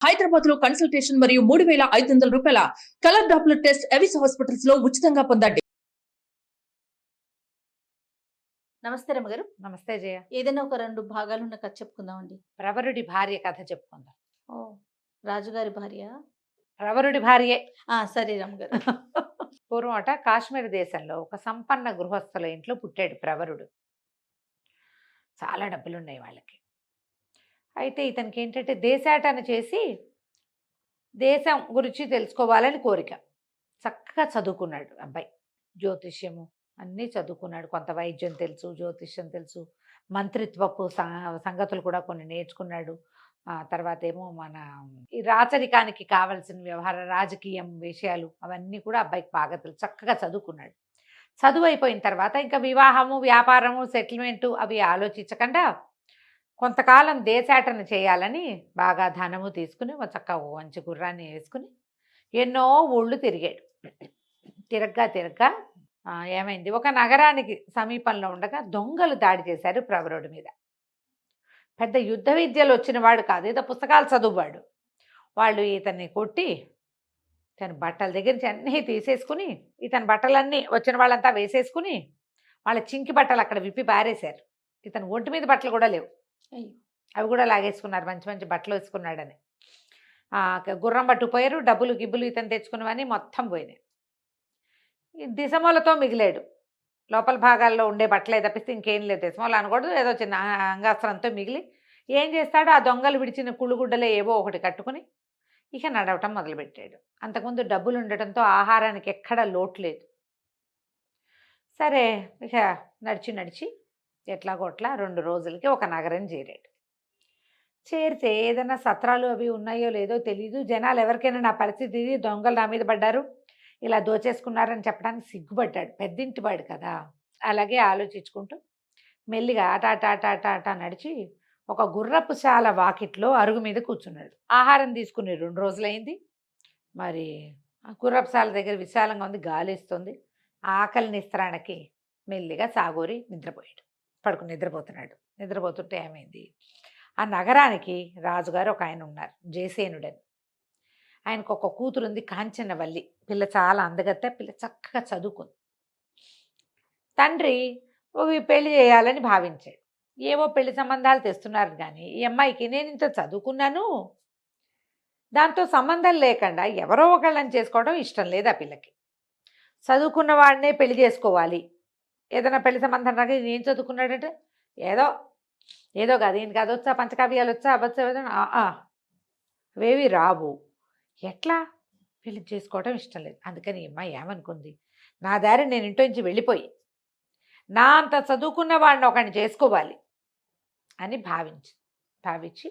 హైదరాబాద్ లో కన్సల్టేషన్ మరియు 3,500 రూపాయల colour Doppler test Avis hospitals లో ఉచితంగా పొందండి. నమస్తే రమ్మగారు. నమస్తే జయ. ఏదైనా ఒక 2 భాగాలున్న కథ చెప్పుకుందామండి. ప్రవరుడి భార్య కథ చెప్పుకుందాం. ఓహ్! రాజుగారి భార్య? ప్రవరుడి భార్యే. సరే రమ్మగారు. పూర్వం అట కాశ్మీర్ దేశంలో ఒక సంపన్న గృహస్థుల ఇంట్లో పుట్టాడు ప్రవరుడు. చాలా డబ్బులున్నాయి వాళ్ళకి. అయితే ఇతనికి ఏంటంటే దేశాటన చేసి దేశం గురించి తెలుసుకోవాలని కోరిక. చక్కగా చదువుకున్నాడు అబ్బాయి. జ్యోతిష్యము అన్నీ చదువుకున్నాడు. కొంత వైద్యం తెలుసు, జ్యోతిష్యం తెలుసు, మంత్రిత్వపు సంగతులు కూడా కొన్ని నేర్చుకున్నాడు. తర్వాత ఏమో మన ఈ రాచరికానికి కావలసిన వ్యవహార రాజకీయం విషయాలు అవన్నీ కూడా అబ్బాయికి బాగా తెలుసు. చక్కగా చదువుకున్నాడు. చదువు అయిపోయిన తర్వాత ఇంకా వివాహము, వ్యాపారము, సెటిల్మెంటు అవి ఆలోచించకుండా కొంతకాలం దేశాటన చేయాలని బాగా ధనము తీసుకుని ఒక చక్కగా మంచి గుర్రాన్ని వేసుకుని ఎన్నో ఊళ్ళు తిరిగాడు. తిరగ్గా ఏమైంది, ఒక నగరానికి సమీపంలో ఉండగా దొంగలు దాడి చేశారు ప్రవరుడి మీద. పెద్ద యుద్ధ విద్యలు వచ్చిన వాడు కాదు, ఏదో పుస్తకాలు చదువువాడు. వాళ్ళు ఇతన్ని కొట్టి ఇతని బట్టల దగ్గర నుంచి అన్నీ తీసేసుకుని ఇతని బట్టలన్నీ వచ్చిన వాళ్ళంతా వేసేసుకుని వాళ్ళ చింకి బట్టలు అక్కడ విప్పి పారేశారు. ఇతను ఒంటి మీద బట్టలు కూడా లేవు, అవి కూడా లాగేసుకున్నారు. మంచి మంచి బట్టలు వేసుకున్నాడని. గుర్రం పట్టుకుపోయారు. డబ్బులు గిబ్బులు ఇతను తెచ్చుకున్నవని మొత్తం పోయినాయి. దిశమూలతో మిగిలాడు. లోపల భాగాల్లో ఉండే బట్టలే తప్పిస్తే ఇంకేం లేదు. దిశమూల అనకూడదు, ఏదో చిన్న అంగాస్త్రంతో మిగిలి ఏం చేస్తాడు, ఆ దొంగలు విడిచిన కుళ్ళుగుడ్డలే ఏవో ఒకటి కట్టుకుని ఇక నడవటం మొదలుపెట్టాడు. అంతకుముందు డబ్బులు ఉండటంతో ఆహారానికి ఎక్కడ లోటు లేదు. సరే ఇక నడిచి ఎట్లాగోట్లా 2 రోజులకి ఒక నగరం చేరాడు. చేరితే ఏదైనా సత్రాలు అవి ఉన్నాయో లేదో తెలీదు. జనాలు ఎవరికైనా నా పరిస్థితి ఇది, దొంగలు నా మీద పడ్డారు, ఇలా దోచేసుకున్నారని చెప్పడానికి సిగ్గుపడ్డాడు. పెద్దింటివాడు కదా. అలాగే ఆలోచించుకుంటూ మెల్లిగా ఆట నడిచి ఒక గుర్రపు శాల వాకిట్లో అరుగు మీద కూర్చున్నాడు. ఆహారం తీసుకుని 2 రోజులైంది. మరి గుర్రపు శాల దగ్గర విశాలంగా ఉంది, గాలిస్తుంది. ఆకలి నిస్త్రాణకి మెల్లిగా సాగోరి నిద్రపోయాడు. పడుకుని నిద్రపోతుంటే ఏమైంది, ఆ నగరానికి రాజుగారు ఒక ఆయన ఉన్నారు, జయసేనుడని. ఆయనకు ఒక కూతురు ఉంది, కాంచనవల్లి. పిల్ల చాలా అందగత్త, పిల్ల చక్కగా చదువుకుంది. తండ్రి పెళ్లి చేయాలని భావించాడు. ఏవో పెళ్లి సంబంధాలు తెస్తున్నారు కానీ ఈ అమ్మాయికి నేను ఇంత చదువుకున్నాను, దాంతో సంబంధం లేకుండా ఎవరో ఒకళ్ళని చేసుకోవడం ఇష్టం లేదు. ఆ పిల్లకి చదువుకున్న వాడినే పెళ్లి చేసుకోవాలి. ఏదైనా పెళ్లి సంబంధం రాక నేను చదువుకున్నాడంటే ఏదో కాదు, ఈయనకి అది వచ్చా, పంచకావ్యాలు వచ్చా, అవేవి రావు. ఎట్లా పెళ్లి చేసుకోవడం ఇష్టం లేదు. అందుకని అమ్మాయి ఏమనుకుంది, నా దారి నేను ఇంట్లో నుంచి వెళ్ళిపోయి నా అంత చదువుకున్న వాడిని ఒకడిని చేసుకోవాలి అని భావించి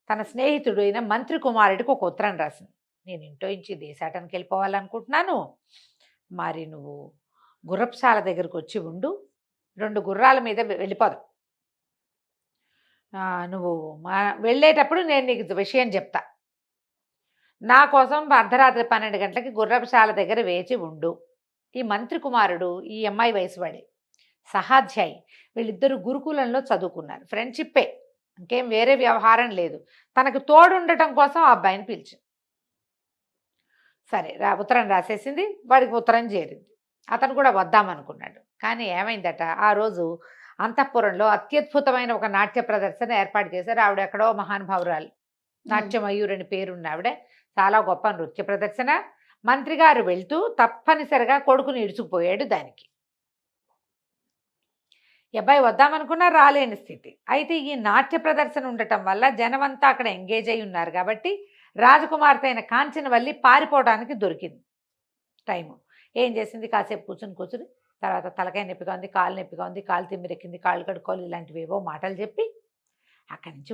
తన స్నేహితుడు అయిన మంత్రి కుమారుడికి ఒక ఉత్తరం రాసింది. నేను ఇంట్లో నుంచి దేశాటానికి వెళ్ళిపోవాలనుకుంటున్నాను, మరి నువ్వు గుర్రపుశాల దగ్గరకు వచ్చి ఉండు, 2 గుర్రాల మీద వెళ్ళిపోదాం. నువ్వు వెళ్ళేటప్పుడు నేను నీకు విషయం చెప్తా. నా కోసం అర్ధరాత్రి 12 గంటలకి గుర్రపుశాల దగ్గర వేచి ఉండు. ఈ మంత్రి కుమారుడు ఈ అమ్మాయి వయసు వాడే, సహాధ్యాయి. వీళ్ళిద్దరూ గురుకులంలో చదువుకున్నారు. ఫ్రెండ్షిప్పే, ఇంకేం వేరే వ్యవహారం లేదు. తనకు తోడు ఉండటం కోసం ఆ అబ్బాయిని పిలిచి సరే ఉత్తరం రాసేసింది. వాడికి ఉత్తరం చేరింది. అతను కూడా వద్దామనుకున్నాడు. కానీ ఏమైందట, ఆ రోజు అంతఃపురంలో అత్యద్భుతమైన ఒక నాట్య ప్రదర్శన ఏర్పాటు చేశారు. ఆవిడ ఎక్కడో మహానుభావురాలు, నాట్యమయూరని పేరున్న ఆవిడ. చాలా గొప్ప నృత్య ప్రదర్శన. మంత్రి గారు వెళ్తూ తప్పనిసరిగా కొడుకుని ఇడుచుకుపోయాడు దానికి. అబ్బాయి వద్దామనుకున్నా రాలేని స్థితి. అయితే ఈ నాట్య ప్రదర్శన ఉండటం వల్ల జనమంతా అక్కడ ఎంగేజ్ అయి ఉన్నారు కాబట్టి రాజకుమార్తె అయిన కాంచనవల్లి పారిపోవడానికి దొరికింది టైము. ఏం చేసింది, కాసేపు కూర్చుని తర్వాత తలకాయ నొప్పిగా ఉంది, కాలు నొప్పిగా ఉంది, కాలు తిమ్మిరెక్కింది, కాళ్ళు కడుక్కోవాలి, ఇలాంటివి ఏవో మాటలు చెప్పి అక్కడి నుంచి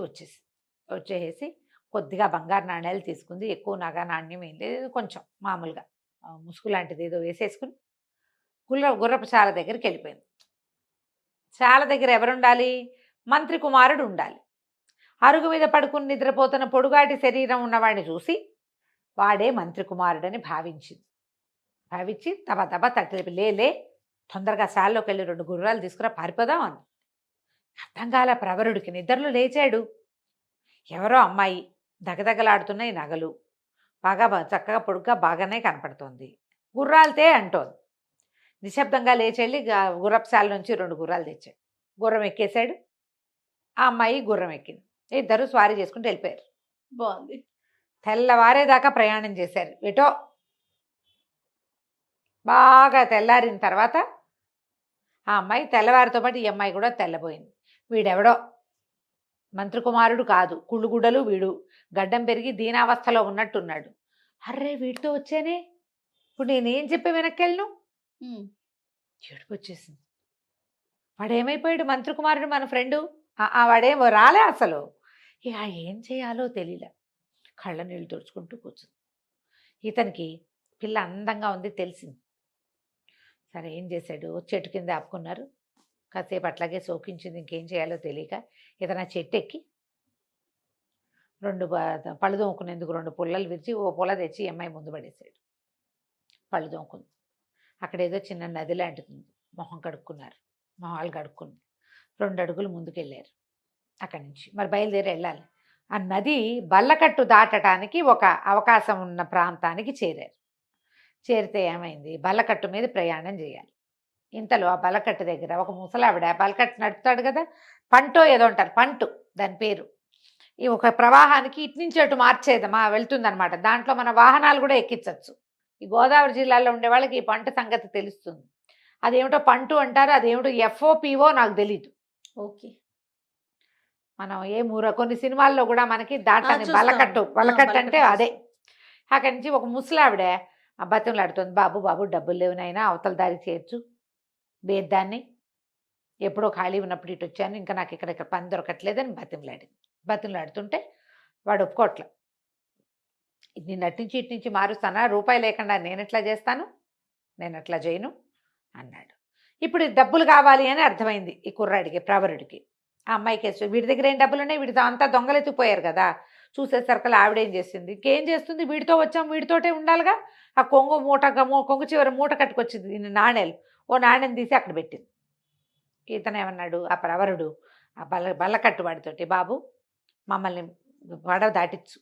వచ్చేసి కొద్దిగా బంగారు నాణ్యాలు తీసుకుంది. ఎక్కువ నగ నాణ్యం ఏం లేదు, కొంచెం మామూలుగా ముసుగు లాంటిది ఏదో వేసేసుకుని గుర్రపు శాల దగ్గరికి వెళ్ళిపోయింది. శాల దగ్గర ఎవరుండాలి, మంత్రి కుమారుడు ఉండాలి. అరుగు మీద పడుకుని నిద్రపోతున్న పొడుగాటి శరీరం ఉన్నవాడిని చూసి వాడే మంత్రి కుమారుడని భావించి తబ తట్టి లేలే, తొందరగా శాలలోకి వెళ్ళి 2 గుర్రాలు తీసుకురా, పారిపోదాం అంది. అర్థం కాల ప్రవరుడికి. నిద్రలో లేచాడు. ఎవరో అమ్మాయి దగదగలాడుతున్నాయి నగలు, బాగా చక్కగా పొడుగ్గా బాగానే కనపడుతోంది. గుర్రాలతే అంటోంది. నిశ్శబ్దంగా లేచెళ్ళి గుర్రపుశాల నుంచి 2 గుర్రాలు తెచ్చాడు. గుర్రం ఎక్కేశాడు. ఆ అమ్మాయి గుర్రం ఎక్కింది. ఇద్దరు స్వారీ చేసుకుంటూ వెళ్ళిపోయారు. బాగుంది. తెల్లవారేదాకా ప్రయాణం చేశారు. ఎటో బాగా తెల్లారిన తర్వాత ఆ అమ్మాయి తెల్లవారితో పాటు ఈ అమ్మాయి కూడా తెల్లబోయింది. వీడెవడో మంత్రికుమారుడు కాదు, కుళ్ళుగుడ్డలు వీడు, గడ్డం పెరిగి దీనావస్థలో ఉన్నట్టున్నాడు. అర్రే వీడితో వచ్చానే, ఇప్పుడు నేనేం చెప్పి వెనక్కి వెళ్ళను? ఏడుపు వచ్చేసింది. వాడేమైపోయాడు? మంత్రికుమారుడు మన ఫ్రెండు, వాడేమో రాలే అసలు. ఇక ఏం చేయాలో తెలియలే. కళ్ళ నీళ్ళు తుడుచుకుంటూ కూర్చుంది. ఇతనికి పిల్ల అందంగా ఉంది తెలిసింది. సరే ఏం చేశాడు? చెట్టు కింద ఆపుకున్నారు. కాసేపు అట్లాగే సోకించింది. ఇంకేం చేయాలో తెలియక ఏదైనా చెట్టు ఎక్కి 2 పళ్ళు దోముకునేందుకు 2 పుల్లలు విరిచి ఓ పుల్ల తెచ్చి అమ్మాయి ముందు పడేశాడు. పళ్ళు దోముకుంది. అక్కడ ఏదో చిన్న నది లాంటిది. మొహం కడుక్కున్నారు. మొహాలు కడుక్కుని 2 అడుగులు ముందుకెళ్ళారు. అక్కడి నుంచి మరి బయలుదేరి వెళ్ళాలి. ఆ నది బల్లకట్టు దాటడానికి ఒక అవకాశం ఉన్న ప్రాంతానికి చేరారు. చేరితే ఏమైంది? బల్లకట్టు మీద ప్రయాణం చేయాలి. ఇంతలో ఆ బల్లకట్టు దగ్గర ఒక ముసలావిడ, బల్లకట్టు నడుపుతాడు కదా, పంటో ఏదో అంటారు, పంటు దాని పేరు. ఈ ఒక ప్రవాహానికి ఇటు నుంచి అటు మార్చేదమా వెళ్తుందనమాట. దాంట్లో మన వాహనాలు కూడా ఎక్కించవచ్చు. ఈ గోదావరి జిల్లాలో ఉండే వాళ్ళకి ఈ పంట సంగతి తెలుస్తుంది. అదేమిటో పంటు అంటారు, అదేమిటో ఎఫ్ఓపిఓ నాకు తెలీదు. ఓకే. మనం కొన్ని సినిమాల్లో కూడా మనకి దాటని చూస్తాం. బల్లకట్టు బల్లకట్టు అంటే అదే. అక్కడి నుంచి ఒక ముసలావిడ బతిమలాడుతుంది. బాబు బాబు డబ్బులు లేవునైనా అవతల దారి చేయొచ్చు, బేద్దాన్ని ఎప్పుడో ఖాళీ ఉన్నప్పుడు ఇటు వచ్చాను, ఇంకా నాకు ఇక్కడ పని దొరకట్లేదని బతిమలాడుతుంటే వాడు ఒప్పుకోట్ల. నేను అటు నుంచి ఇటు నుంచి మారుస్తానా, రూపాయి లేకుండా నేను ఎట్లా చేస్తాను, నేను అట్లా చేయను అన్నాడు. ఇప్పుడు డబ్బులు కావాలి అని అర్థమైంది ఈ కుర్రాడికి, ప్రవరుడికి. ఆ అమ్మాయికి వీడి దగ్గర ఏం డబ్బులు ఉన్నాయి, వీడితో అంతా దొంగలెత్తిపోయారు కదా. చూసేసరికి ఆవిడేం చేసింది, ఇంకేం చేస్తుంది, వీడితో వచ్చాం వీడితోటే ఉండాలిగా. ఆ కొంగు చివరి మూట కట్టుకొచ్చింది నాణేలు. ఓ నాణ్యం తీసి అక్కడ పెట్టింది. ఇతను ఏమన్నాడు, ఆ ప్రవరుడు ఆ బల్లకట్టు వాడితోటి, బాబు మమ్మల్ని పడవ దాటిచ్చు,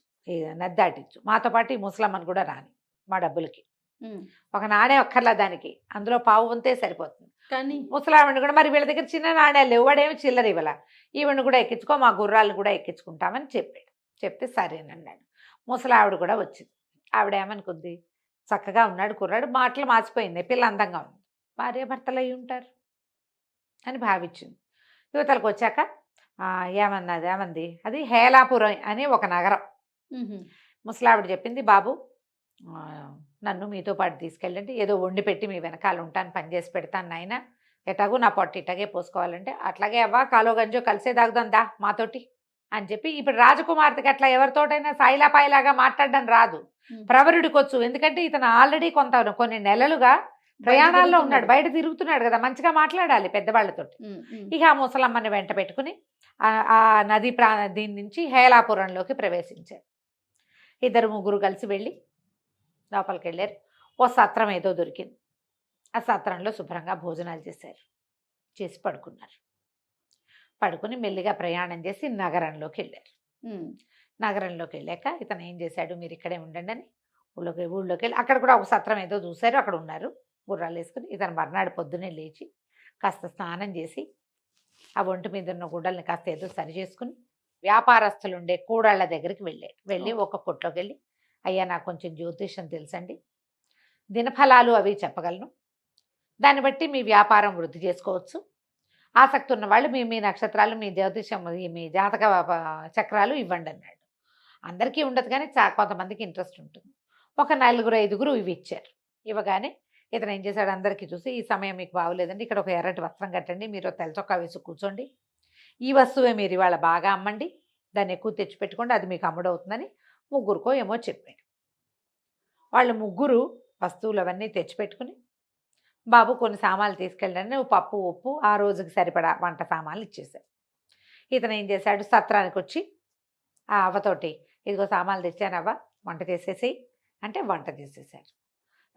నది దాటిచ్చు, మాతో పాటు ఈ ముసలమ్మని కూడా రాని, మా డబ్బులకి ఒక నాణ్యం అక్కర్లా దానికి, అందులో పావు వంతే సరిపోతుంది. కానీ ముసలావిడిని కూడా, మరి వీళ్ళ దగ్గర చిన్న నాణ్యాలు ఇవ్వడేమి చిల్లర ఇవ్వాల, ఈవిడిని కూడా ఎక్కించుకో, మా గుర్రాలను కూడా ఎక్కించుకుంటామని చెప్పాడు. చెప్తే సరేనన్నాడు. ముసలావిడ కూడా వచ్చింది. ఆవిడ ఏమనుకుంది, చక్కగా ఉన్నాడు కుర్రాడు, మాటలు మార్చిపోయింది, పిల్ల అందంగా ఉంది, భార్య భర్తలు అయి ఉంటారు అని భావించింది. యువతలకు వచ్చాక ఏమంది, అది హేలాపురం అని ఒక నగరం. ముసలావిడ చెప్పింది, బాబు నన్ను మీతో పాటు తీసుకెళ్ళండి, ఏదో వండి పెట్టి మీ వెనకాల ఉంటాను, పని చేసి పెడతాను నాయన, ఎటాగో నా పొట్ట ఇట్లాగే పోసుకోవాలంటే, అట్లాగే అవ్వా కాలో గంజో కలిసే తాగుదాం మాతోటి అని చెప్పి. ఇప్పుడు రాజకుమార్తెకి అట్లా ఎవరితోటైనా సాయిలా పాయిలాగా మాట్లాడడం రాదు, ప్రవరుడికి వచ్చు. ఎందుకంటే ఇతను ఆల్రెడీ కొన్ని నెలలుగా ప్రయాణాల్లో ఉన్నాడు, బయట తిరుగుతున్నాడు కదా, మంచిగా మాట్లాడాలి పెద్దవాళ్ళతో. ఇక ఆ ముసలమ్మని వెంట పెట్టుకుని ఆ నది దీని నుంచి హేలాపురంలోకి ప్రవేశించారు. 2-3 కలిసి వెళ్ళి లోపలికి వెళ్ళారు. ఓ సత్రం ఏదో దొరికింది. ఆ సత్రంలో శుభ్రంగా భోజనాలు చేసి పడుకున్నారు. పడుకుని మెల్లిగా ప్రయాణం చేసి నగరంలోకి వెళ్ళారు. నగరంలోకి వెళ్ళాక ఇతను ఏం చేశాడు, మీరు ఇక్కడే ఉండండి అని ఊళ్ళోకి వెళ్ళి అక్కడ కూడా ఒక సత్రం ఏదో చూశారు, అక్కడ ఉన్నారు గుర్రాలు వేసుకుని. ఇతను మర్నాడు పొద్దున్నే లేచి కాస్త స్నానం చేసి ఆ ఒంటి మీద ఉన్న గుడ్డల్ని కాస్త ఏదో సరి చేసుకుని వ్యాపారస్తులు ఉండే కూడాళ్ళ దగ్గరికి వెళ్ళి ఒక కొట్లోకి వెళ్ళి, అయ్యా నాకు కొంచెం జ్యోతిషం తెలుసండి, దినఫలాలు అవి చెప్పగలను, దాన్ని బట్టి మీ వ్యాపారం వృద్ధి చేసుకోవచ్చు, ఆసక్తి ఉన్న వాళ్ళు మీ నక్షత్రాలు, మీ జ్యోతిషం, మీ జాతక చక్రాలు ఇవ్వండి అన్నాడు. అందరికీ ఉండదు కానీ కొంతమందికి ఇంట్రెస్ట్ ఉంటుంది. ఒక 4-5 ఇవి ఇచ్చారు. ఇవ్వగానే ఇతను ఏం చేశాడు, అందరికీ చూసి, ఈ సమయం మీకు బాగోలేదండి, ఇక్కడ ఒక ఎర్రటి వస్త్రం కట్టండి, మీరు తెల్ల చొక్కా వేసి కూర్చోండి, ఈ వస్తువే మీరు ఇవాళ బాగా అమ్మండి, దాన్ని ఎక్కువ తెచ్చిపెట్టుకోండి, అది మీకు అమ్ముడవుతుందని 3 ఏమో చెప్పాడు. వాళ్ళు 3 వస్తువులు అవన్నీ తెచ్చిపెట్టుకుని, బాబు కొన్ని సామాన్లు తీసుకెళ్ళండి, పప్పు ఉప్పు ఆ రోజుకి సరిపడా వంట సామాన్లు ఇచ్చేశారు. ఇతను ఏం చేశాడు, సత్రానికి వచ్చి ఆ అవ్వతోటి, ఇదిగో సామాన్లు తెచ్చానవ్వ, వంట చేసేసి అంటే వంట చేసేసారు.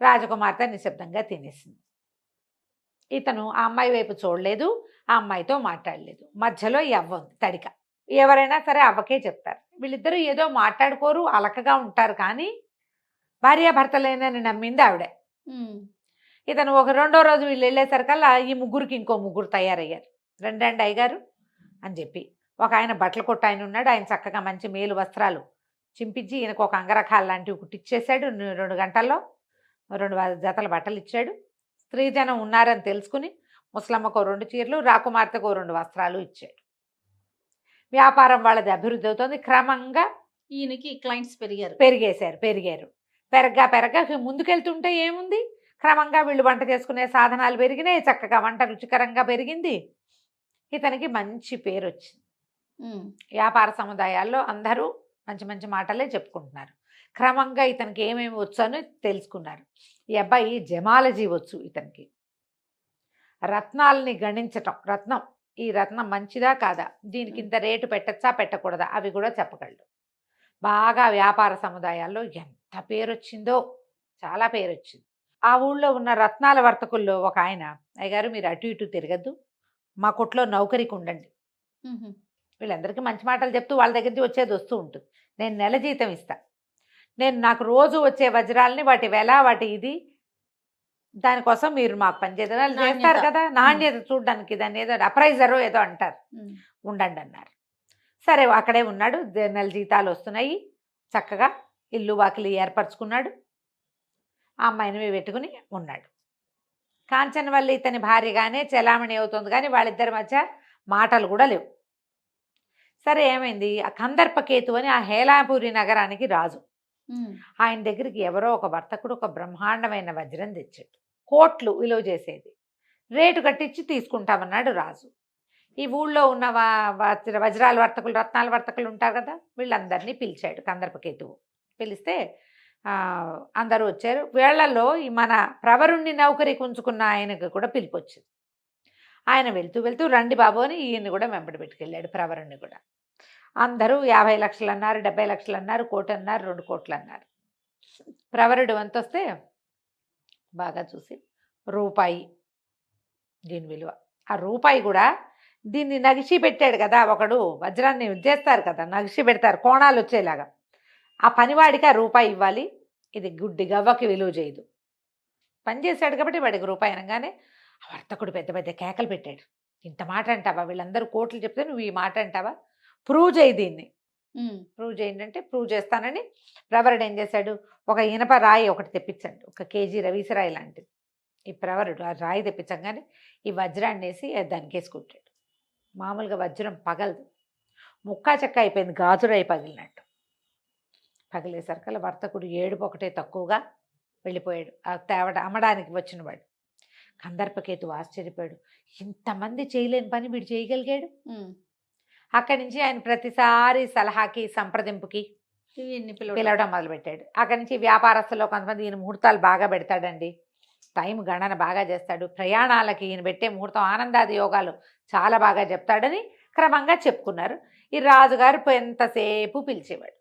రాజకుమార్తె నిశ్శబ్దంగా తినేసింది. ఇతను ఆ అమ్మాయి వైపు చూడలేదు, ఆ అమ్మాయితో మాట్లాడలేదు. మధ్యలో ఈ అవ్వ ఉంది తడిక. ఎవరైనా సరే అవ్వకే చెప్తారు, వీళ్ళిద్దరూ ఏదో మాట్లాడుకోరు, అలకగా ఉంటారు, కానీ భార్యాభర్తలేనని నమ్మింది ఆవిడే. ఉమ్. ఇతను ఒక రెండో రోజు వీళ్ళు వెళ్ళేసరికల్లా ఈ ముగ్గురికి ఇంకో ముగ్గురు తయారయ్యారు. రండి అయ్యగారు అని చెప్పి ఒక ఆయన బట్టల కొట్టు ఆయన ఉన్నాడు. ఆయన చక్కగా మంచి మేలు వస్త్రాలు చింపించి ఈయనకు ఒక అంగరఖాలు లాంటివి కుట్టిచ్చేసాడు. 2 గంటల్లో 2 జతల బట్టలు ఇచ్చాడు. స్త్రీజనం ఉన్నారని తెలుసుకుని ముసలమ్మకు 2 చీరలు, రాకుమార్తెకు 2 వస్త్రాలు ఇచ్చాడు. వ్యాపారం వాళ్ళది అభివృద్ధి అవుతుంది. క్రమంగా ఈయనకి క్లయింట్స్ పెరిగారు. పెరిగారు. పెరగ్గా ముందుకెళ్తుంటే ఏముంది, క్రమంగా వీళ్ళు వంట చేసుకునే సాధనాలు పెరిగినాయి, చక్కగా వంట రుచికరంగా పెరిగింది. ఇతనికి మంచి పేరు వచ్చింది. ఉమ్. వ్యాపార సముదాయాల్లో అందరూ మంచి మంచి మాటలే చెప్పుకుంటున్నారు. క్రమంగా ఇతనికి ఏమేమి వచ్చు అని తెలుసుకున్నారు. ఈ అబ్బాయి జమాలజీ వచ్చు ఇతనికి. రత్నాలని గణించటం, ఈ రత్నం మంచిదా కాదా, దీనికి ఇంత రేటు పెట్టచ్చా పెట్టకూడదా, అవి కూడా చెప్పగలడు. బాగా వ్యాపార సముదాయాల్లో ఎంత పేరు వచ్చిందో, చాలా పేరు వచ్చింది. ఆ ఊళ్ళో ఉన్న రత్నాల వర్తకుల్లో ఒక ఆయన, అయ్యగారు మీరు అటు ఇటు తిరగద్దు, మా కొట్లో నౌకరికి ఉండండి. ఉహు. వీళ్ళందరికీ మంచి మాటలు చెప్తూ వాళ్ళ దగ్గర నుంచి వచ్చేది వస్తూ ఉంటుంది. నేను నెల జీతం ఇస్తా, నాకు రోజు వచ్చే వజ్రాలని వాటి వెల వాటి ఇది, దానికోసం మీరు మాకు పనిచేస్తారు చేస్తారు కదా, నాణ్యత చూడడానికి, దాన్ని ఏదో అప్రైజరో ఏదో అంటారు, ఉమ్. ఉండండి అన్నారు. సరే అక్కడే ఉన్నాడు. నెల జీతాలు వస్తున్నాయి. చక్కగా ఇల్లు వాకిలి ఏర్పరచుకున్నాడు. ఆ అమ్మాయిని పెట్టుకుని ఉన్నాడు. కాంచనవల్లి ఇతని భార్యగానే చెలామణి అవుతుంది, కానీ వాళ్ళిద్దరి మధ్య మాటలు కూడా లేవు. సరే ఏమైంది, ఆ కందర్పకేతు అని ఆ హేలాపురి నగరానికి రాజు. ఉమ్. ఆయన దగ్గరికి ఎవరో ఒక వర్తకుడు ఒక బ్రహ్మాండమైన వజ్రం తెచ్చాడు. కోట్లు విలువ చేసేది. రేటు కట్టించి తీసుకుంటామన్నాడు రాజు. ఈ ఊళ్ళో ఉన్న వజ్రాల వర్తకులు, రత్నాల వర్తకులు ఉంటారు కదా, వీళ్ళందరినీ పిలిచాడు కందర్పకేతువు. పిలిస్తే అందరూ వచ్చారు. వీళ్లలో ఈ మన ప్రవరుణ్ణి నౌకరికి ఉంచుకున్న ఆయనకు కూడా పిలుపు వచ్చింది. ఆయన వెళ్తూ రండి బాబు అని ఈయన్ని కూడా వెంబడి పెట్టుకెళ్ళాడు, ప్రవరుణ్ణి కూడా. అందరూ 50 లక్షలు అన్నారు, 70 లక్షలు అన్నారు, 1 కోటి అన్నారు, 2 కోట్లు అన్నారు. ప్రవరుడు వంత వస్తే బాగా చూసి రూపాయి దీని విలువ. ఆ రూపాయి కూడా దీన్ని నగిషి పెట్టాడు కదా, ఒకడు వజ్రాన్ని చేస్తారు కదా, నగిషి పెడతారు కోణాలు వచ్చేలాగా. ఆ పనివాడికి ఆ రూపాయి ఇవ్వాలి, ఇది గుడ్డి గవ్వకి విలువ చేయదు. పని చేశాడు కాబట్టి వాడికి రూపాయి అనగానే ఆ వర్తకుడు పెద్ద పెద్ద కేకలు పెట్టాడు. ఇంత మాట అంటావా, వీళ్ళందరూ కోట్లు చెప్తే నువ్వు ఈ మాట అంటావా, ప్రూవ్ చేయి దీన్ని, ప్రూవ్ చేయండి అంటే ప్రూవ్ చేస్తానని ప్రవరుడు ఏం చేశాడు, ఒక ఇనప రాయి ఒకటి తెప్పించండి, 1 కేజీ రవీసరాయి లాంటిది. ఈ ప్రవరుడు ఆ రాయి తెప్పించగానే ఈ వజ్రాన్ని వేసి దానికి వేసుకుంటాడు. మామూలుగా వజ్రం పగలదు, ముక్కా చెక్క అయిపోయింది, గాజురాయి పగిలినట్టు. పగిలేసరికల్లా వర్తకుడు ఏడుపు ఒకటే తక్కువగా వెళ్ళిపోయాడు. ఆ అమ్మడానికి వచ్చినవాడు. కందర్పకేతు ఆశ్చర్యపోయాడు, ఇంతమంది చేయలేని పని వీడు చేయగలిగాడు. అక్కడి నుంచి ఆయన ప్రతిసారి సలహాకి సంప్రదింపుకి పిలవడం మొదలుపెట్టాడు. అక్కడి నుంచి వ్యాపారస్తుల్లో కొంతమంది ఈయన ముహూర్తాలు బాగా పెడతాడండి, టైం గణన బాగా చేస్తాడు, ప్రయాణాలకి ఈయన పెట్టే ముహూర్తం ఆనందాది యోగాలు చాలా బాగా చెప్తాడని క్రమంగా చెప్పుకున్నారు. ఈ రాజుగారు ఎంతసేపు పిలిచేవాడు.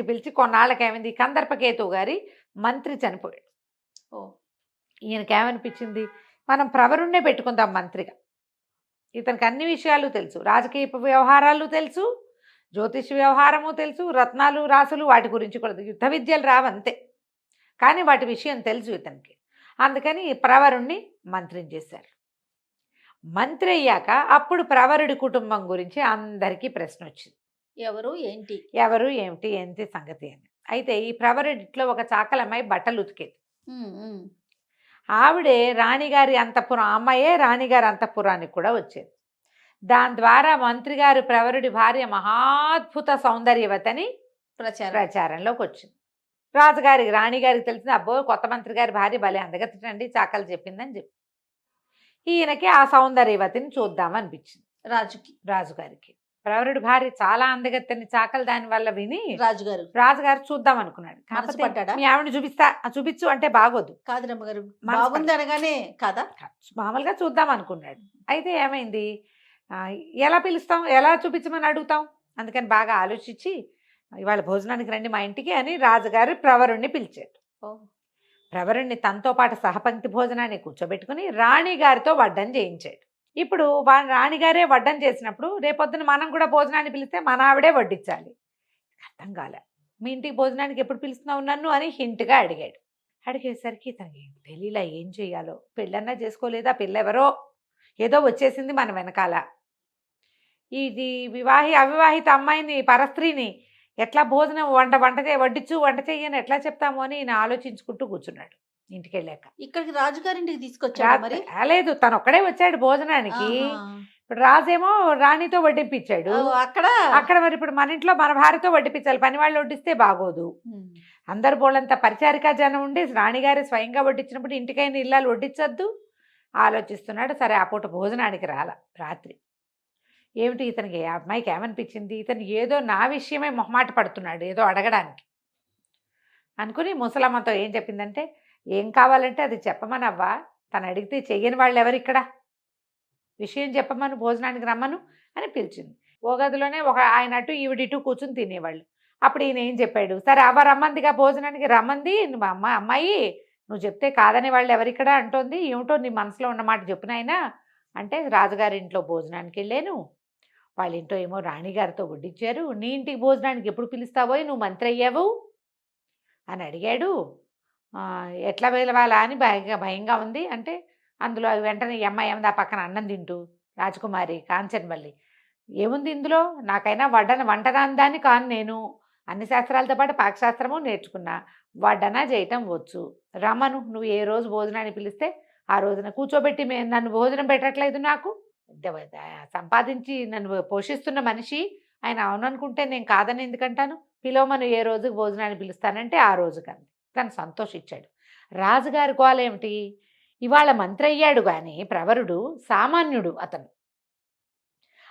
పిలిచి కొన్నాళ్ళకి ఏమైంది, కందర్పకేతువు గారి మంత్రి చనిపోయాడు. ఈయనకేమనిపించింది, మనం ప్రవరుణ్ణే పెట్టుకుందాం మంత్రిగా. ఇతనికి అన్ని విషయాలు తెలుసు, రాజకీయ వ్యవహారాలు తెలుసు, జ్యోతిష్ వ్యవహారము తెలుసు, రత్నాలు రాసులు వాటి గురించి కూడా, యుద్ధ విద్యలు రావంతే కానీ వాటి విషయం తెలుసు ఇతనికి. అందుకని ప్రవరుణ్ణి మంత్రిని చేశారు. మంత్రి అయ్యాక అప్పుడు ప్రవరుడి కుటుంబం గురించి అందరికీ ప్రశ్న వచ్చింది, ఎవరు ఏమిటి ఏంటి సంగతి అని. అయితే ఈ ప్రవరుడిట్లో ఒక చాకలమ్మాయి బట్టలు ఉతికేది. ఆవిడే రాణిగారి అంతఃపురం, అమ్మాయే రాణిగారి అంతఃపురానికి కూడా వచ్చేది. దాని ద్వారా మంత్రి గారు ప్రవరుడి భార్య మహాద్భుత సౌందర్యవతని ప్రచారంలోకి వచ్చింది. రాజుగారికి రాణిగారికి తెలిసింది, అబ్బో కొత్త మంత్రి గారి భార్య భలే అందగతిటండి, చాకలు చెప్పిందని చెప్పి ఈయనకి ఆ సౌందర్యవతిని చూద్దామనిపించింది రాజుగారికి. ప్రవరుడి భార్య చాలా అందగత్తని చాకలు దాని వల్ల విని రాజుగారు చూద్దాం అనుకున్నాడు. మీ ఆవిడని చూపించు అంటే బాగోదు కాదు రమ్మగారు, బాగుంది అనగానే కదా, మామూలుగా చూద్దాం అనుకున్నాడు. అయితే ఏమైంది, ఎలా పిలుస్తాం, ఎలా చూపించమని అడుగుతాం, అందుకని బాగా ఆలోచించి ఇవాళ భోజనానికి రండి మా ఇంటికి అని రాజుగారు ప్రవరుణ్ణి పిలిచాడు. ప్రవరుణ్ణి తనతో పాటు సహపంక్తి భోజనాన్ని కూర్చోబెట్టుకుని రాణిగారితో వడ్డం చేయించాడు. ఇప్పుడు రాణిగారే వడ్డం చేసినప్పుడు రేపొద్దున మనం కూడా భోజనాన్ని పిలిస్తే మన ఆవిడే వడ్డించాలి. అర్థం కాలే. మీ ఇంటికి భోజనానికి ఎప్పుడు పిలుస్తున్నావు నన్ను అని హింట్గా అడిగాడు. అడిగేసరికి తనకి తెలియలా ఏం చెయ్యాలో. పెళ్ళన్నా చేసుకోలేదా, పిల్లెవరో ఏదో వచ్చేసింది మన వెనకాల. ఇది అవివాహిత అమ్మాయిని, పరస్త్రీని ఎట్లా భోజనం వంట చెయ్యని ఎట్లా చెప్తాము అని ఈయన ఆలోచించుకుంటూ కూర్చున్నాడు. ఇంటికి వెళ్ళాక ఇక్కడికి రాజుగారింటికి తీసుకొచ్చాడు మరి. లేదు, తను ఒక్కడే వచ్చాడు భోజనానికి. ఇప్పుడు రాజేమో రాణితో వడ్డింపించాడు. అక్కడ మరి ఇప్పుడు మన ఇంట్లో మన భార్యతో వడ్డించాలి. పని వాళ్ళు వడ్డిస్తే బాగోదు. అందరు బోళ్ళంతా పరిచారికా జనం ఉండి రాణిగారి స్వయంగా వడ్డించినప్పుడు ఇంటికైనా ఇల్లాలు వడ్డించద్దు ఆలోచిస్తున్నాడు. సరే ఆ పూట భోజనానికి రాత్రి ఏమిటి ఇతనికి, ఆ అమ్మాయికి ఏమనిపించింది, ఇతను ఏదో నా విషయమే మొహమాట పడుతున్నాడు ఏదో అడగడానికి అనుకుని ముసలమ్మతో ఏం చెప్పిందంటే, ఏం కావాలంటే అది చెప్పమనవ్వా, తను అడిగితే చెయ్యని వాళ్ళు ఎవరు ఇక్కడ, విషయం చెప్పమను, భోజనానికి రమ్మను అని పిలిచింది. ఓ గదిలోనే ఆయన అటు ఈవిడిటు కూర్చుని తినేవాళ్ళు. అప్పుడు ఈయన ఏం చెప్పాడు, సరే అవ్వ రమ్మందిగా భోజనానికి రమ్మంది, అమ్మాయి నువ్వు చెప్తే కాదని వాళ్ళు ఎవరిక్కడ అంటోంది, ఏమిటో నీ మనసులో ఉన్నమాట చెప్పినాయన అంటే, రాజుగారి ఇంట్లో భోజనానికి వెళ్ళాను, వాళ్ళ ఇంట్లో ఏమో రాణిగారితో వడ్డించారు, నీ ఇంటికి భోజనానికి ఎప్పుడు పిలుస్తావో, నువ్వు మంత్రి అయ్యావు అని అడిగాడు. ఎట్లా వెళ్ళవాలా అని భయంగా ఉంది అంటే, అందులో వెంటనే ఈ అమ్మాయి ఏముంది ఆ పక్కన అన్నం తింటూ, రాజకుమారి కాంచన్వల్లి, ఏముంది ఇందులో, నాకైనా వంటరాందాన్ని కాను, నేను అన్ని శాస్త్రాలతో పాటు పాకశాస్త్రము నేర్చుకున్నా, వడ్డన చేయటం వచ్చు, రమ్మను, నువ్వు ఏ రోజు భోజనాన్ని పిలిస్తే ఆ రోజున కూర్చోబెట్టి నన్ను భోజనం పెట్టట్లేదు, నాకు సంపాదించి నన్ను పోషిస్తున్న మనిషి ఆయన అవుననుకుంటే నేను కాదని ఎందుకంటాను, పిలవమను ఏ రోజుకి భోజనాన్ని పిలుస్తానంటే ఆ రోజు కానీ తను సంతోషించాడు. రాజుగారి గోల ఏమిటి, ఇవాళ మంత్రి అయ్యాడు కానీ ప్రవరుడు సామాన్యుడు,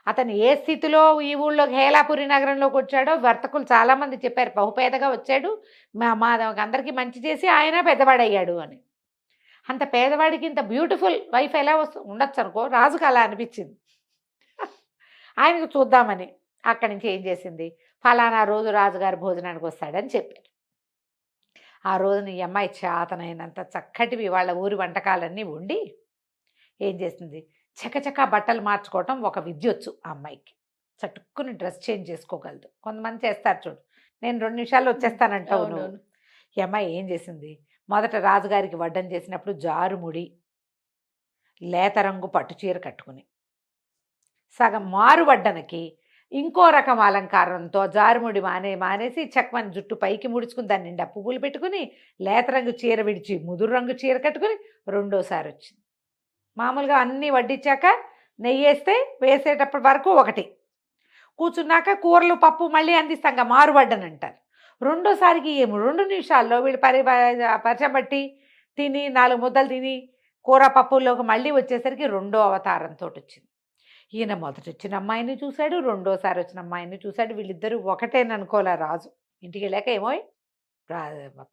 అతను ఏ స్థితిలో ఈ ఊళ్ళో హేలాపురి నగరంలోకి వచ్చాడో వర్తకులు చాలామంది చెప్పారు, బహుపేదగా వచ్చాడు, మా అందరికీ మంచి చేసి ఆయన పెద్దవాడయ్యాడు అని. అంత పేదవాడికి ఇంత బ్యూటిఫుల్ వైఫ్ ఎలా ఉండొచ్చు అనుకో, రాజుకు అలా అనిపించింది. ఆయనకు చూద్దామని అక్కడి నుంచి ఏం చేసింది, ఫలానా రోజు రాజుగారి భోజనానికి వస్తాడని చెప్పారు. ఆ రోజున ఈ అమ్మాయి చేతనైనంత చక్కటివి వాళ్ళ ఊరి వంటకాలన్నీ వండి ఏం చేసింది, చకచకా బట్టలు మార్చుకోవటం ఒక విద్య వచ్చు ఆ అమ్మాయికి. చటుక్కుని డ్రెస్ చేంజ్ చేసుకోగలదు. కొంతమంది చేస్తారు చూడు, నేను 2 నిమిషాల్లో వచ్చేస్తానంటావు నువ్వు. ఈ అమ్మాయి ఏం చేసింది, మొదట రాజుగారికి వడ్డం చేసినప్పుడు జారుముడి లేత రంగు పట్టుచీర కట్టుకుని, సగం మారు వడ్డనకి ఇంకో రకం అలంకారంతో జారుముడి మానేసి చక్కమని జుట్టు పైకి ముడుచుకుని దాని నిండా పువ్వులు పెట్టుకుని లేత రంగు చీర విడిచి ముదురు రంగు చీర కట్టుకుని రెండోసారి వచ్చింది. మామూలుగా అన్నీ వడ్డించాక నెయ్యి వేసేటప్పటి వరకు ఒకటి, కూర్చున్నాక కూరలు పప్పు మళ్ళీ అందిస్తాంగా మారువడ్డని అంటారు. రెండోసారికి ఏమో 2 నిమిషాల్లో వీళ్ళు పరిచయం బట్టి తిని 4 ముద్దలు తిని కూర పప్పుల్లోకి మళ్ళీ వచ్చేసరికి రెండో అవతారంతో వచ్చింది. ఈయన మొదట వచ్చిన అమ్మాయిని చూశాడు, రెండోసారి వచ్చిన అమ్మాయిని చూశాడు, వీళ్ళిద్దరూ ఒకటేననుకోలే రాజు. ఇంటికి వెళ్ళాక ఏమో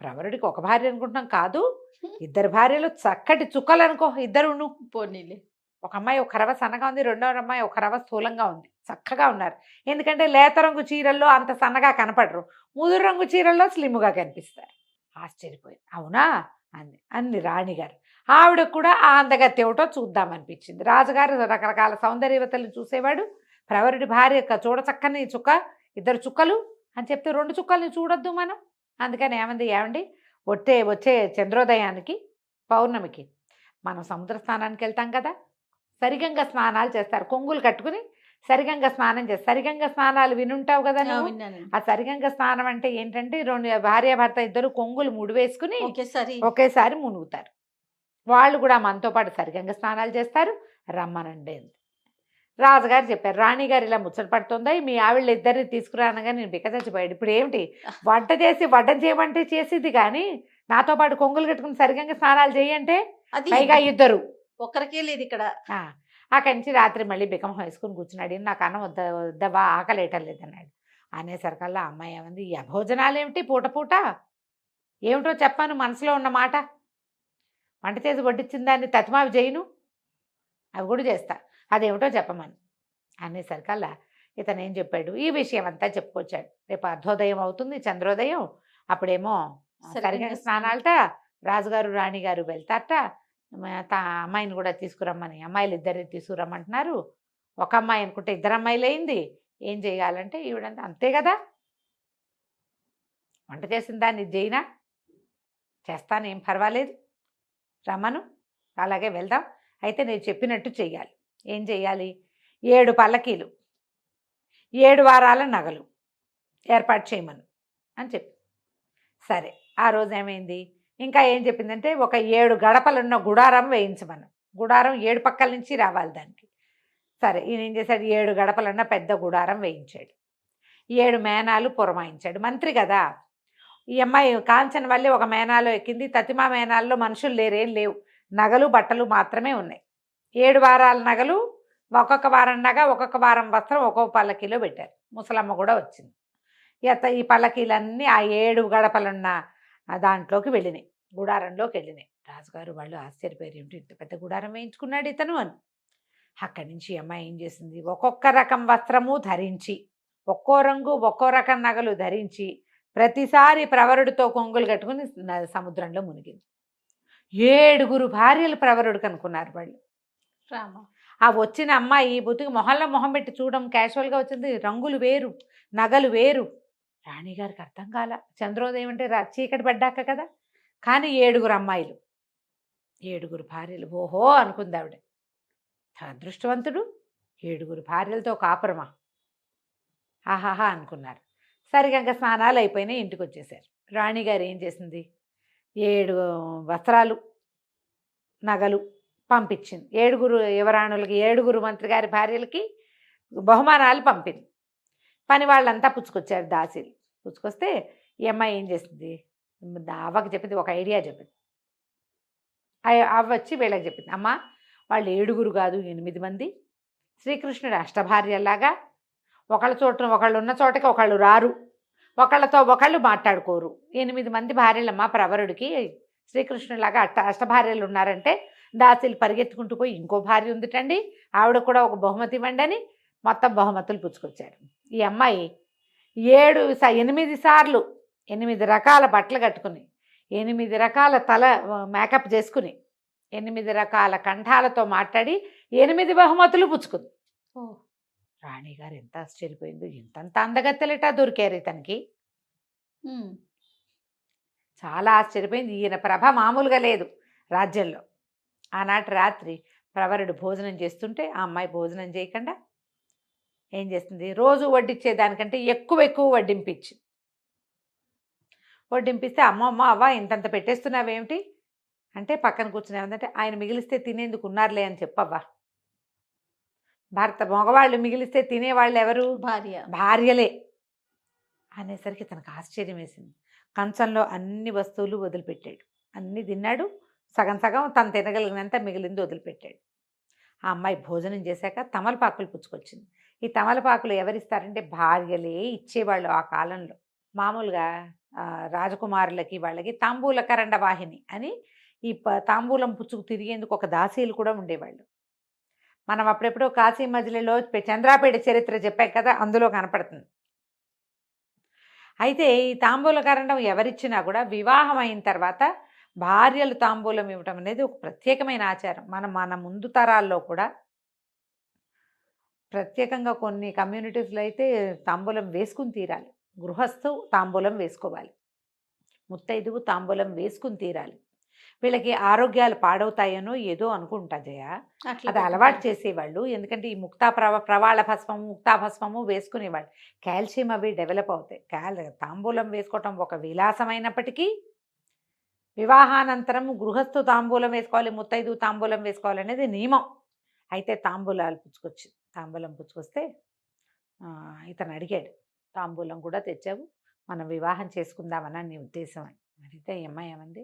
ప్రవరుడికి ఒక భార్య అనుకుంటున్నాం, కాదు 2 భార్యలు చక్కటి చుక్కలు అనుకో, ఇద్దరును పోనీలే. ఒక అమ్మాయి ఒక రవ సన్నగా ఉంది, రెండో అమ్మాయి ఒక రవ స్థూలంగా ఉంది, చక్కగా ఉన్నారు. ఎందుకంటే లేత రంగు చీరల్లో అంత సన్నగా కనపడరు, ముదురు రంగు చీరల్లో స్లిమ్గా కనిపిస్తారు. ఆశ్చర్యపోయింది. అవునా అంది రాణిగారు. ఆవిడకు కూడా ఆ అందగత్తి ఏమిటో చూద్దామనిపించింది. రాజుగారు రకరకాల సౌందర్యవతలను చూసేవాడు. ప్రవరుడి భార్య చూడ చక్కని చుక్క, 2 చుక్కలు అని చెప్తే 2 చుక్కల్ని చూడొద్దు మనం. అందుకని ఏమండి వచ్చే చంద్రోదయానికి పౌర్ణమికి మనం సముద్ర స్నానానికి వెళ్తాం కదా, సరిగంగ స్నానాలు చేస్తారు, కొంగులు కట్టుకుని సరిగంగ స్నానం చేస్తారు. సరిగంగ స్నానాలు వినుంటావు కదా నువ్వు. ఆ సరిగంగ స్నానం అంటే ఏంటంటే 2 భార్యాభర్త ఇద్దరు కొంగులు ముడివేసుకుని ఒకేసారి మునుగుతారు. వాళ్ళు కూడా మనతో పాటు సరిగంగ స్నానాలు చేస్తారు, రమ్మనండి. రాజుగారు చెప్పారు, రాణిగారు ఇలా ముచ్చట పడుతుందా, మీ ఆవిళ్ళ ఇద్దరిని తీసుకురానగా నేను బిక్కచచ్చిపోయాడు. ఇప్పుడు ఏమిటి వంట చేసి వడ్డం చేయమంటే చేసేది, కానీ నాతో పాటు కొంగులు కట్టుకుని సరిగంగ స్నానాలు చేయంటే పైగా ఇద్దరు ఒక్కరికే లేదు ఇక్కడ. అక్కడి నుంచి రాత్రి మళ్ళీ బికమం వేసుకుని కూర్చున్నాడు. నాకు అన్నం వద్దవా, ఆకలేయటం లేదన్నాడు. అనేసరికల్లా అమ్మాయి ఏమంది, ఈ అభోజనాలు ఏమిటి పూట పూట, ఏమిటో చెప్పాను మనసులో ఉన్న మాట, వంట చేసి వడ్డించిన దాన్ని తతిమావి చేయను, అవి కూడా చేస్తా, అదేమిటో చెప్పమని. అనేసరికల్లా ఇతను ఏం చెప్పాడు, ఈ విషయం అంతా చెప్పుకొచ్చాడు. రేపు అర్ధోదయం అవుతుంది, చంద్రోదయం, అప్పుడేమో సరిగంగ స్నానాలట, రాజుగారు రాణిగారు వెళ్తారట, అమ్మాయిని కూడా తీసుకురమ్మని, అమ్మాయిలు ఇద్దరిని తీసుకురమ్మంటున్నారు. ఒక అమ్మాయి అనుకుంటే ఇద్దరు అమ్మాయిలు అయింది. ఏం చేయాలంటే ఈవిడంతా అంతే కదా, వంట చేసిన దాన్ని ఇది చేయనా, చేస్తాను ఏం పర్వాలేదు, రమ్మను, అలాగే వెళ్దాం. అయితే నేను చెప్పినట్టు చెయ్యాలి. ఏం చెయ్యాలి, 7 పల్లకీలు 7 వారాల నగలు ఏర్పాటు చేయమను అని చెప్పి, సరే ఆ రోజు ఏమైంది, ఇంకా ఏం చెప్పిందంటే ఒక 7 గడపలున్న గుడారం వేయించమను. గుడారం 7 పక్కల నుంచి రావాలి దానికి. సరే ఈయన ఏం చేశాడు, 7 గడపలున్న పెద్ద గుడారం వేయించాడు. 7 మేనాలు పురమాయించాడు. మంత్రి కదా. ఈ అమ్మాయి కాంచన వల్లి ఒక మేనాలో ఎక్కింది. తతిమా మేనాల్లో మనుషులు లేరేం లేవు, నగలు బట్టలు మాత్రమే ఉన్నాయి. 7 వారాల నగలు, ఒక్కొక్క వారం నగ, ఒక్కొక్క వారం వస్త్రం, ఒక్కొక్క పల్లకీలో పెట్టారు. ముసలమ్మ కూడా వచ్చింది. ఈ పల్లకీలన్నీ ఆ 7 గడపలున్న దాంట్లోకి వెళ్ళినాయి, గుడారంలోకి వెళ్ళినాయి. రాజుగారు వాళ్ళు ఆశ్చర్యపోయారు, ఏమిటి ఇంత పెద్ద గుడారం వేయించుకున్నాడు ఇతను అని. అక్కడి నుంచి ఈ అమ్మాయి ఏం చేసింది, ఒక్కొక్క రకం వస్త్రము ధరించి, ఒక్కో రంగు ఒక్కో రకం నగలు ధరించి, ప్రతిసారి ప్రవరుడితో కొంగులు కట్టుకుని సముద్రంలో మునిగింది. 7 భార్యలు ప్రవరుడికి అనుకున్నారు వాళ్ళు. రామ. ఆ వచ్చిన అమ్మాయి బుద్ధికి మొహంలో మొహం పెట్టి చూడడం క్యాజువల్గా వచ్చింది. రంగులు వేరు, నగలు వేరు. రాణిగారికి అర్థం కాల. చంద్రోదయం అంటే చీకటి పడ్డాక కదా. కానీ 7 అమ్మాయిలు, 7 భార్యలు. ఓహో అనుకుంది ఆవిడ, అదృష్టవంతుడు, 7 భార్యలతో కాపురమా, ఆహాహా అనుకున్నారు. సరిగా ఇంకా స్నానాలు అయిపోయినాయి, ఇంటికి వచ్చేసారు. రాణిగారు ఏం చేసింది, 7 వస్త్రాలు నగలు పంపించింది. 7 యువరాణులకి, 7 మంత్రి గారి భార్యలకి బహుమానాలు పంపింది. పని వాళ్ళంతా పుచ్చుకొచ్చారు, దాసీలు పుచ్చుకొస్తే ఈ అమ్మాయి ఏం చేసింది, అవ్వకి చెప్పింది, ఒక ఐడియా చెప్పింది. అవ్వ వచ్చి వీళ్ళకి చెప్పింది, అమ్మ వాళ్ళు 7 కాదు 8 మంది, శ్రీకృష్ణుడు అష్టభార్యలాగా ఒకళ్ళు ఉన్న చోటకి ఒకళ్ళు రారు, ఒకళ్ళతో ఒకళ్ళు మాట్లాడుకోరు. 8 మంది భార్యలమ్మ ప్రవరుడికి. శ్రీకృష్ణులాగా అష్టభార్యలు ఉన్నారంటే దాసీలు పరిగెత్తుకుంటూ పోయి ఇంకో భార్య ఉందిటండి, ఆవిడ కూడా ఒక బహుమతి ఇవ్వండి అని మొత్తం బహుమతులు పుచ్చుకొచ్చారు. ఈ అమ్మాయి 8 సార్లు 8 రకాల బట్టలు కట్టుకుని, 8 రకాల తల మేకప్ చేసుకుని, 8 రకాల కంఠాలతో మాట్లాడి 8 బహుమతులు పుచ్చుకుంది. ఓ, రాణిగారు ఎంత ఆశ్చర్యపోయిందో, ఇంతంత అందగత్తెలేటా దొరికారు ఇతనికి. ఉమ్, చాలా ఆశ్చర్యపోయింది. ఈయన ప్రభ మామూలుగా లేదు రాజ్యంలో. ఆనాటి రాత్రి ప్రవరుడు భోజనం చేస్తుంటే ఆ అమ్మాయి భోజనం చేయకుండా ఏం చేస్తుంది, రోజు వడ్డించేదానికంటే ఎక్కువ వడ్డింపిస్తే అమ్మ అవ్వ ఇంతంత పెట్టేస్తున్నావేమిటి అంటే, పక్కన కూర్చుని ఏమందంటే, ఆయన మిగిలిస్తే తినేందుకు ఉన్నారులే అని చెప్పవ్వా. మగవాళ్ళు మిగిలిస్తే తినేవాళ్ళు ఎవరు, భార్యలే అనేసరికి తనకు ఆశ్చర్యం వేసింది. కంచంలో అన్ని వస్తువులు వదిలిపెట్టాడు, అన్నీ తిన్నాడు. సగం తను తినగలిగినంత మిగిలింది వదిలిపెట్టాడు. ఆ అమ్మాయి భోజనం చేశాక తమలపాకులు పుచ్చుకొచ్చింది. ఈ తమలపాకులు ఎవరిస్తారంటే భార్యలే ఇచ్చేవాళ్ళు ఆ కాలంలో. మామూలుగా రాజకుమారులకి వాళ్ళకి తాంబూల కరండ వాహిని అని ఈ తాంబూలం పుచ్చుకు తిరిగేందుకు ఒక దాసీలు కూడా ఉండేవాళ్ళు. మనం అప్పుడెప్పుడో కాశీ మజిలీలో చంద్రాపేట చరిత్ర చెప్పాం కదా, అందులో కనపడుతుంది. అయితే ఈ తాంబూల కరండం ఎవరిచ్చినా కూడా వివాహం అయిన తర్వాత భార్యలు తాంబూలం ఇవ్వటం అనేది ఒక ప్రత్యేకమైన ఆచారం. మన ముందు తరాల్లో కూడా ప్రత్యేకంగా కొన్ని కమ్యూనిటీస్లో అయితే తాంబూలం వేసుకుని తీరాలి. గృహస్థు తాంబూలం వేసుకోవాలి, ముత్తైదువు తాంబూలం వేసుకుని తీరాలి. వీళ్ళకి ఆరోగ్యాలు పాడవుతాయనో ఏదో అనుకుంటా జయ, అది అలవాటు చేసేవాళ్ళు. ఎందుకంటే ఈ ప్రవాళ భస్మము, ముక్తాభస్మము వేసుకునేవాళ్ళు. కాల్షియం అవి డెవలప్ అవుతాయి. తాంబూలం వేసుకోవటం ఒక విలాసమైనప్పటికీ వివాహానంతరం గృహస్థు తాంబూలం వేసుకోవాలి, ముత్తైదు తాంబూలం వేసుకోవాలి అనేది నియమం. అయితే తాంబూలం పుచ్చుకొస్తే ఇతను అడిగాడు, తాంబూలం కూడా తెచ్చావు, మనం వివాహం చేసుకుందామని నీ ఉద్దేశం అని. అడిగితే ఈ అమ్మాయి ఏమంది,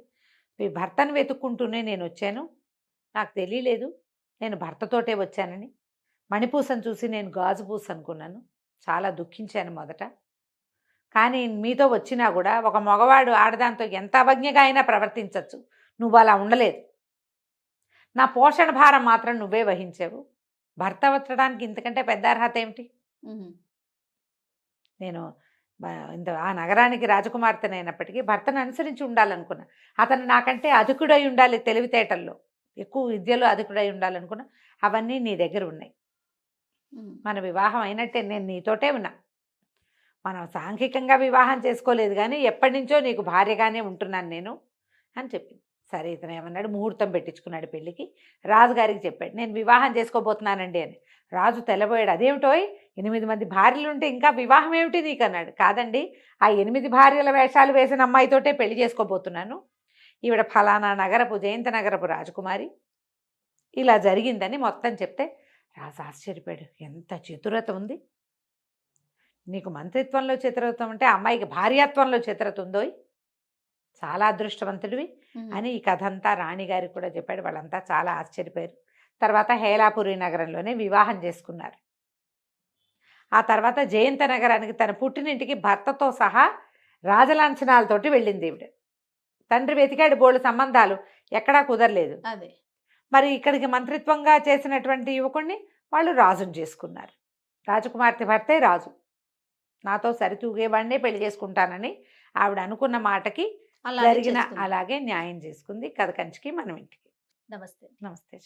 భర్తను వెతుక్కుంటూనే నేను వచ్చాను, నాకు తెలియలేదు నేను భర్తతోటే వచ్చానని. మణిపూసను చూసి నేను గాజు పూస అనుకున్నాను, చాలా దుఃఖించాను మొదట. కానీ మీతో వచ్చినా కూడా ఒక మగవాడు ఆడదాంతో ఎంత అవజ్ఞగా అయినా ప్రవర్తించవచ్చు, నువ్వు అలా ఉండలేదు. నా పోషణ భారం మాత్రం నువ్వే వహించావు. భర్త వచ్చడానికి ఇంతకంటే పెద్ద అర్హత ఏమిటి? నేను ఆ నగరానికి రాజకుమార్తెనైనప్పటికీ భర్తను అనుసరించి ఉండాలనుకున్నా. అతను నాకంటే అధికుడై ఉండాలి తెలివితేటల్లో, ఎక్కువ విద్యలో అధికుడై ఉండాలనుకున్నా, అవన్నీ నీ దగ్గర ఉన్నాయి. ఉమ్. మన వివాహం అయినట్టే, నేను నీతోటే ఉన్నా. మనం సాంఘికంగా వివాహం చేసుకోలేదు కానీ ఎప్పటి నుంచో నీకు భార్యగానే ఉంటున్నాను నేను అని చెప్పింది. సరే ఇతను ఏమన్నాడు, ముహూర్తం పెట్టించుకున్నాడు పెళ్ళికి. రాజుగారికి చెప్పాడు, నేను వివాహం చేసుకోబోతున్నానండి అని. రాజు తెల్లబోయాడు, అదేమిటోయ్ 8 మంది భార్యలు ఉంటే ఇంకా వివాహం ఏమిటి నీకు అన్నాడు. కాదండి, ఆ 8 భార్యల వేషాలు వేసిన అమ్మాయితోటే పెళ్లి చేసుకోబోతున్నాను, ఈవిడ ఫలానా నగరపు జయంత నగరపు రాజకుమారి, ఇలా జరిగిందని మొత్తం చెప్తే రాజు ఆశ్చర్యపోయాడు. ఎంత చతురత ఉంది నీకు, మంత్రిత్వంలో చతురత ఉంటే అమ్మాయికి భార్యాత్వంలో చతురత ఉందోయ్, చాలా అదృష్టవంతుడివి అని ఈ కథ అంతా రాణిగారికి కూడా చెప్పాడు. వాళ్ళంతా చాలా ఆశ్చర్యపోయారు. తర్వాత హేలాపురి నగరంలోనే వివాహం చేసుకున్నారు. ఆ తర్వాత జయంత నగరానికి తన పుట్టినింటికి భర్తతో సహా రాజలాంఛనాలతోటి వెళ్ళింది ఈవిడ. తండ్రి వెతికాడు బోళ్ళు సంబంధాలు, ఎక్కడా కుదరలేదు. అదే మరి ఇక్కడికి మంత్రిత్వంగా చేసినటువంటి యువకుడిని వాళ్ళు రాజుని చేసుకున్నారు. రాజకుమార్తె భర్తే రాజు, నాతో సరితూగేవాడినే పెళ్లి చేసుకుంటానని ఆవిడ అనుకున్న మాటకి అలాగే జరిగిన చేసుకుంది. అలాగే న్యాయం చేసుకుంది. కథ కంచికి మనం ఇంటికి. నమస్తే. నమస్తే.